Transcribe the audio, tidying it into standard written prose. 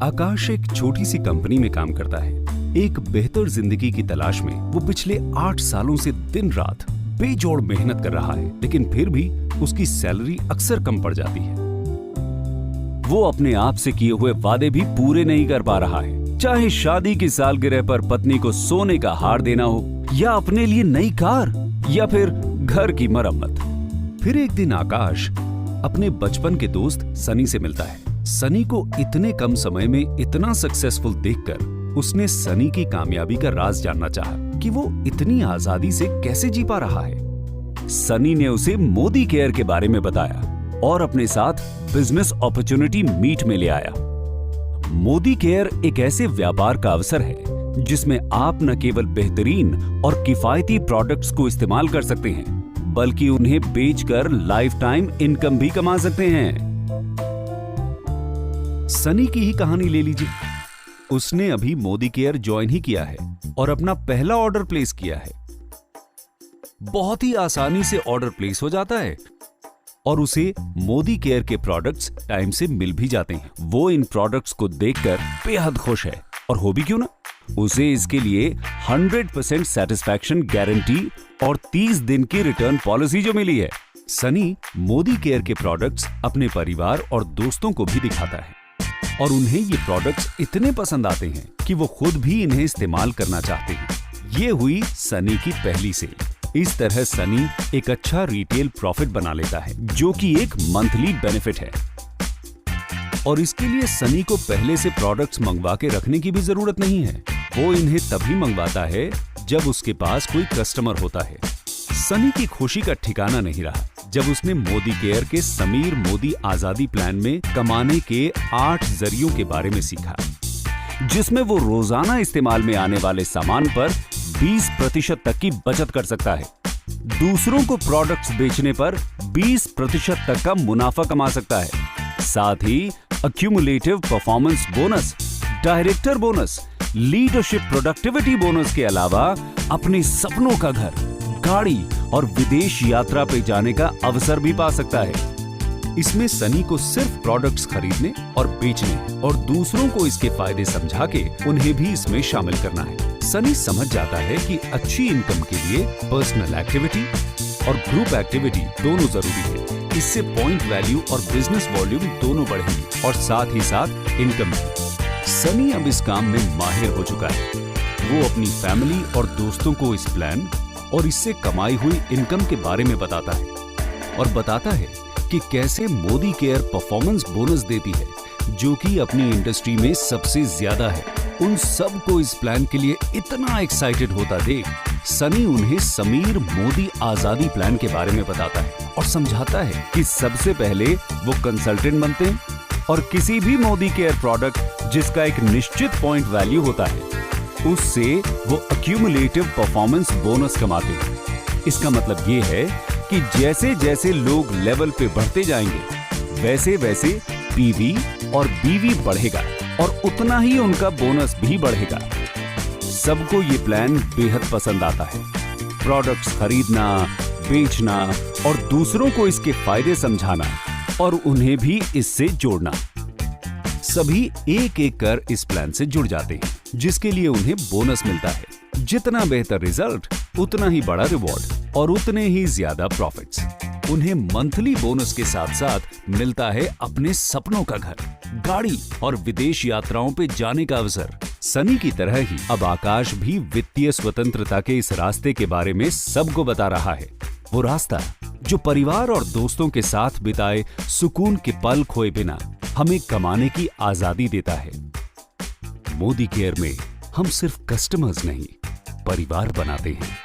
आकाश एक छोटी सी कंपनी में काम करता है। एक बेहतर जिंदगी की तलाश में वो पिछले 8 सालों से दिन रात बेजोड़ मेहनत कर रहा है, लेकिन फिर भी उसकी सैलरी अक्सर कम पड़ जाती है। वो अपने आप से किए हुए वादे भी पूरे नहीं कर पा रहा है, चाहे शादी की सालगिरह पर पत्नी को सोने का हार देना हो, या अपने लिए नई कार, या फिर घर की मरम्मत। फिर एक दिन आकाश अपने बचपन के दोस्त सनी से मिलता है। सनी को इतने कम समय में इतना सक्सेसफुल देखकर उसने सनी की कामयाबी का राज जानना चाहा कि वो इतनी आजादी से कैसे जी पा रहा है। सनी ने उसे मोदी केयर के बारे में बताया और अपने साथ बिजनेस अपॉर्चुनिटी मीट में ले आया। मोदी केयर एक ऐसे व्यापार का अवसर है जिसमें आप न केवल बेहतरीन और किफायती प्रोडक्ट्स को इस्तेमाल कर सकते हैं, बल्कि उन्हें बेचकर लाइफ टाइम इनकम भी कमा सकते हैं। सनी की ही कहानी ले लीजिए। उसने अभी मोदी केयर ज्वाइन ही किया है और अपना पहला ऑर्डर प्लेस किया है। बहुत ही आसानी से ऑर्डर प्लेस हो जाता है और उसे मोदी केयर के प्रोडक्ट्स टाइम से मिल भी जाते हैं। वो इन प्रोडक्ट्स को देखकर बेहद खुश है, और हो भी क्यों ना। उसे इसके लिए 100% सेटिस्फैक्शन गारंटी और 30 दिन की रिटर्न पॉलिसी जो मिली है। सनी मोदी केयर के प्रोडक्ट्स अपने परिवार और दोस्तों को भी दिखाता है और उन्हें ये प्रोडक्ट्स इतने पसंद आते हैं कि वो खुद भी इन्हें इस्तेमाल करना चाहते हैं। ये हुई सनी की पहली सेल। इस तरह सनी एक अच्छा रिटेल प्रॉफिट बना लेता है, जो कि एक मंथली बेनिफिट है। और इसके लिए सनी को पहले से प्रोडक्ट्स मंगवा के रखने की भी जरूरत नहीं है। वो इन्हें तभी मंगवाता है जब उसके पास कोई कस्टमर होता है। सनी की खुशी का ठिकाना नहीं रहा जब उसने मोदी केयर के समीर मोदी आजादी प्लान में कमाने के 8 जरियों के बारे में सीखा, जिसमें वो रोजाना इस्तेमाल में आने वाले सामान पर 20% तक की बचत कर सकता है। दूसरों को प्रोडक्ट्स बेचने पर 20% तक का मुनाफा कमा सकता है। साथ ही accumulative performance bonus, director bonus, leadership productivity bonus के अलावा अपने सपनों का घर, गाड़ी और विदेश यात्रा पे जाने का अवसर भी पा सकता है। इसमें सनी को सिर्फ प्रोडक्ट्स खरीदने और बेचने और दूसरों को इसके फायदे समझा के उन्हें भी इसमें शामिल करना है। सनी समझ जाता है कि अच्छी इनकम के लिए पर्सनल एक्टिविटी और ग्रुप एक्टिविटी दोनों जरूरी है। इससे पॉइंट वैल्यू और बिजनेस वॉल्यूम दोनों बढ़ेंगे और साथ ही साथ इनकम भी। सनी अब इस काम में माहिर हो चुका है। वो अपनी फैमिली और दोस्तों को इस प्लान और इससे कमाई हुई इनकम के बारे में बताता है और बताता है कि कैसे मोदी केयर परफॉर्मेंस बोनस देती है, जो कि अपनी इंडस्ट्री में सबसे ज्यादा है। उन सब को इस प्लान के लिए इतना एक्साइटेड होता देख सनी उन्हें समीर मोदी आजादी प्लान के बारे में बताता है और समझाता है कि सबसे पहले वो कंसल्टेंट बनते हैं और किसी भी मोदी केयर प्रोडक्ट जिसका एक निश्चित पॉइंट वैल्यू होता है, उससे वो अक्यूमुलेटिव परफॉर्मेंस बोनस कमाते हैं। इसका मतलब ये है कि जैसे जैसे लोग लेवल पे बढ़ते जाएंगे, वैसे वैसे पीवी और बीवी बढ़ेगा और उतना ही उनका बोनस भी बढ़ेगा। सबको ये प्लान बेहद पसंद आता है। प्रोडक्ट्स खरीदना, बेचना और दूसरों को इसके फायदे समझाना और उन्हें भी इससे जोड़ना। सभी एक एक कर इस प्लान से जुड़ जाते हैं, जिसके लिए उन्हें बोनस मिलता है। जितना बेहतर रिजल्ट, उतना ही बड़ा रिवॉर्ड और उतने ही ज्यादा प्रॉफिट्स। उन्हें मंथली बोनस के साथ साथ मिलता है अपने सपनों का घर, गाड़ी और विदेश यात्राओं पे जाने का अवसर। सनी की तरह ही अब आकाश भी वित्तीय स्वतंत्रता के इस रास्ते के बारे में सबको बता रहा है। वो रास्ता जो परिवार और दोस्तों के साथ बिताए सुकून के पल खोए बिना हमें कमाने की आजादी देता है। मोदी केयर में हम सिर्फ कस्टमर्स नहीं, परिवार बनाते हैं।